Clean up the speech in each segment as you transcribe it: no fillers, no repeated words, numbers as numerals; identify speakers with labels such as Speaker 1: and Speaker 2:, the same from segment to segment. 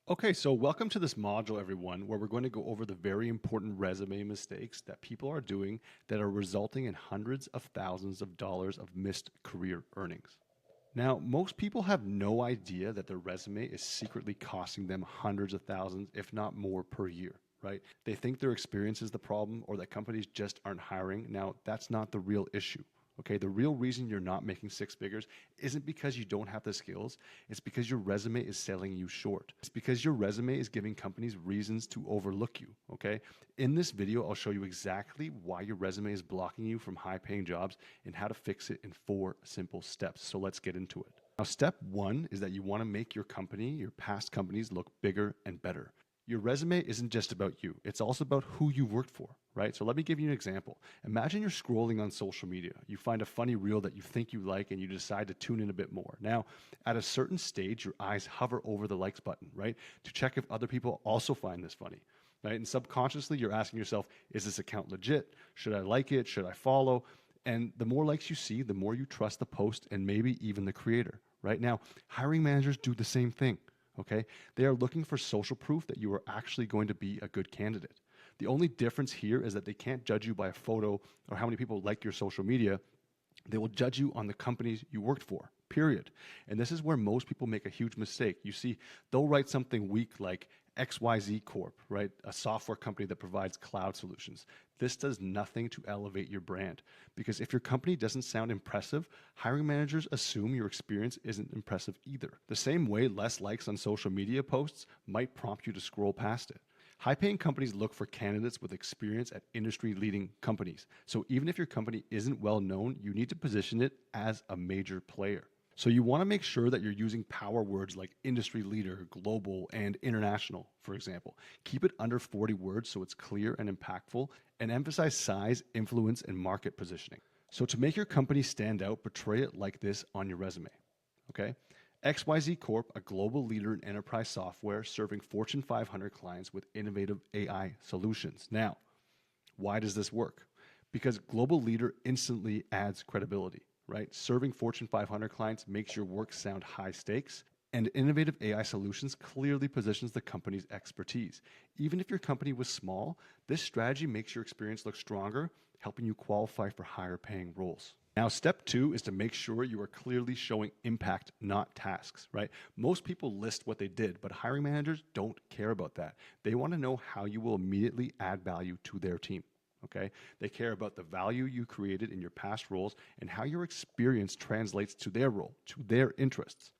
Speaker 1: Okay, so welcome to this module, everyone, where we're going to go over the very important resume mistakes that people are doing that are resulting in hundreds of thousands of dollars of missed career earnings. Now, most people have no idea that their resume is secretly costing them hundreds of thousands, if not more, per year, right? They think their experience is the problem or that companies just aren't hiring. Now, that's not the real issue. Okay, the real reason you're not making six figures isn't because you don't have the skills. It's because your resume is selling you short. It's because your resume is giving companies reasons to overlook you. Okay, in this video, I'll show you exactly why your resume is blocking you from high paying jobs and how to fix it in 4 simple steps. So let's get into it. Now, step one is that you want to make your company, your past companies, look bigger and better. Your resume isn't just about you. It's also about who you worked for, right? So let me give you an example. Imagine you're scrolling on social media. You find a funny reel that you think you like and you decide to tune in a bit more. Now, at a certain stage, your eyes hover over the likes button, right? To check if other people also find this funny, right? And subconsciously, you're asking yourself, is this account legit? Should I like it? Should I follow? And the more likes you see, the more you trust the post and maybe even the creator, right? Now, hiring managers do the same thing. Okay, they are looking for social proof that you are actually going to be a good candidate. The only difference here is that they can't judge you by a photo or how many people like your social media. They will judge you on the companies you worked for, period. And this is where most people make a huge mistake. You see, they'll write something weak like XYZ Corp, right? A software company that provides cloud solutions. This does nothing to elevate your brand because if your company doesn't sound impressive, hiring managers assume your experience isn't impressive either. The same way less likes on social media posts might prompt you to scroll past it. High-paying companies look for candidates with experience at industry-leading companies. So even if your company isn't well known, you need to position it as a major player. So you want to make sure that you're using power words like industry leader, global, and international, for example. Keep it under 40 words so it's clear and impactful, and emphasize size, influence, and market positioning. So to make your company stand out, portray it like this on your resume. Okay? XYZ Corp, a global leader in enterprise software serving Fortune 500 clients with innovative AI solutions. Now, why does this work? Because global leader instantly adds credibility, right? Serving Fortune 500 clients makes your work sound high stakes, and innovative AI solutions clearly positions the company's expertise. Even if your company was small, this strategy makes your experience look stronger, helping you qualify for higher paying roles. Now, step two is to make sure you are clearly showing impact, not tasks, right? Most people list what they did, but hiring managers don't care about that. They want to know how you will immediately add value to their team. Okay? They care about the value you created in your past roles and how your experience translates to their role, to their interests.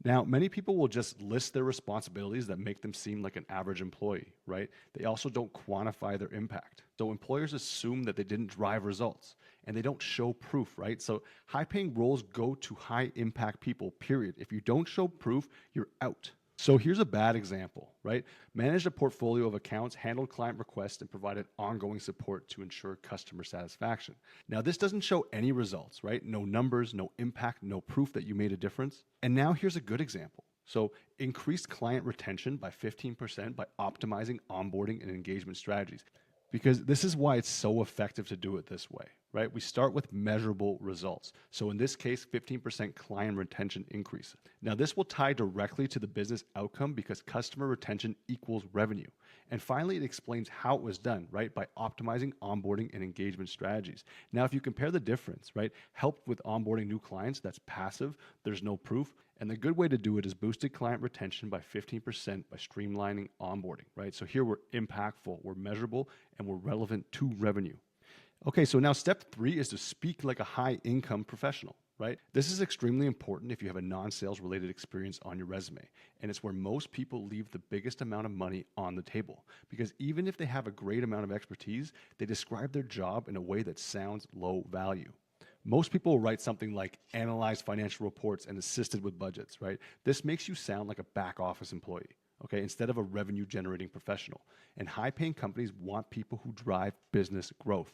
Speaker 1: Now, many people will just list their responsibilities that make them seem like an average employee, right? They also don't quantify their impact. So employers assume that they didn't drive results and they don't show proof, right? So high paying roles go to high impact people, period. If you don't show proof, you're out. So here's a bad example, right? Managed a portfolio of accounts, handled client requests, and provided ongoing support to ensure customer satisfaction. Now, this doesn't show any results, right? No numbers, no impact, no proof that you made a difference. And now here's a good example. So increased client retention by 15% by optimizing onboarding and engagement strategies. Because this is why it's so effective to do it this way, right? We start with measurable results. So in this case, 15% client retention increase. Now this will tie directly to the business outcome because customer retention equals revenue. And finally, it explains how it was done, right? By optimizing onboarding and engagement strategies. Now, if you compare the difference, right? Helped with onboarding new clients, that's passive, there's no proof. And the good way to do it is boosted client retention by 15% by streamlining onboarding, right? So here we're impactful, we're measurable, and we're relevant to revenue. Okay, so now step three is to speak like a high income professional, right? This is extremely important if you have a non-sales related experience on your resume. And it's where most people leave the biggest amount of money on the table. Because even if they have a great amount of expertise, they describe their job in a way that sounds low value. Most people will write something like analyze financial reports and assisted with budgets, right? This makes you sound like a back office employee, okay, instead of a revenue generating professional. And high paying companies want people who drive business growth.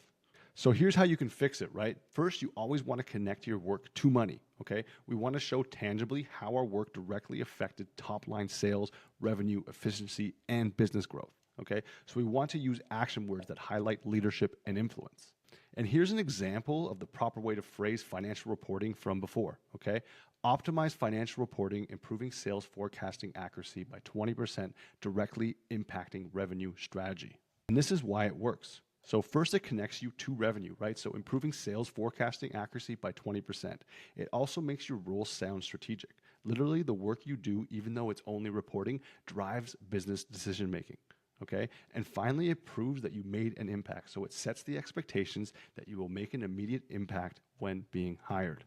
Speaker 1: So here's how you can fix it, right? First, you always want to connect your work to money, okay? We want to show tangibly how our work directly affected top line sales, revenue, efficiency, and business growth, okay? So we want to use action words that highlight leadership and influence. And here's an example of the proper way to phrase financial reporting from before, okay? Optimize financial reporting, improving sales forecasting accuracy by 20%, directly impacting revenue strategy. And this is why it works. So first, it connects you to revenue, right? So improving sales forecasting accuracy by 20%. It also makes your role sound strategic. Literally, the work you do, even though it's only reporting, drives business decision making. Okay. And finally, it proves that you made an impact. So it sets the expectations that you will make an immediate impact when being hired.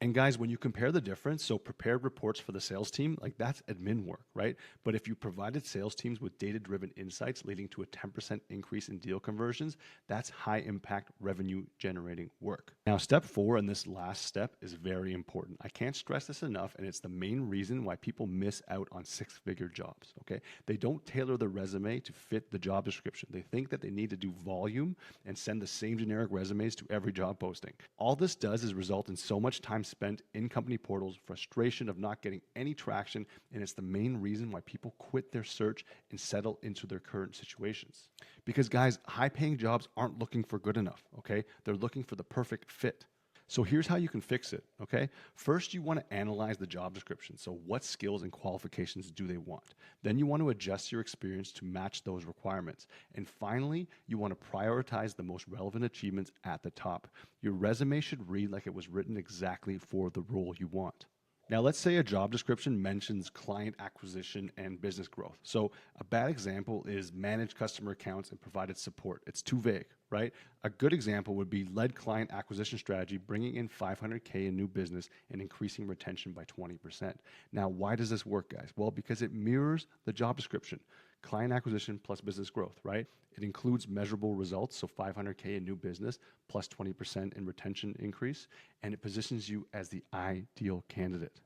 Speaker 1: And guys, when you compare the difference, so prepared reports for the sales team, like that's admin work, right? But if you provided sales teams with data-driven insights leading to a 10% increase in deal conversions, that's high impact revenue generating work. Now, step 4 and this last step is very important. I can't stress this enough, and it's the main reason why people miss out on 6-figure jobs, okay? They don't tailor the resume to fit the job description. They think that they need to do volume and send the same generic resumes to every job posting. All this does is result in so much time spent in company portals, frustration of not getting any traction, and it's the main reason why people quit their search and settle into their current situations. Because guys, high-paying jobs aren't looking for good enough, okay? They're looking for the perfect fit. So here's how you can fix it, okay? First, you want to analyze the job description. So what skills and qualifications do they want? Then you want to adjust your experience to match those requirements. And finally, you want to prioritize the most relevant achievements at the top. Your resume should read like it was written exactly for the role you want. Now, let's say a job description mentions client acquisition and business growth. So a bad example is manage customer accounts and provided support. It's too vague, right? A good example would be led client acquisition strategy, bringing in $500K in new business and increasing retention by 20%. Now, why does this work, guys? Well, because it mirrors the job description. Client acquisition plus business growth, right? It includes measurable results, so $500K in new business plus 20% in retention increase, and it positions you as the ideal candidate.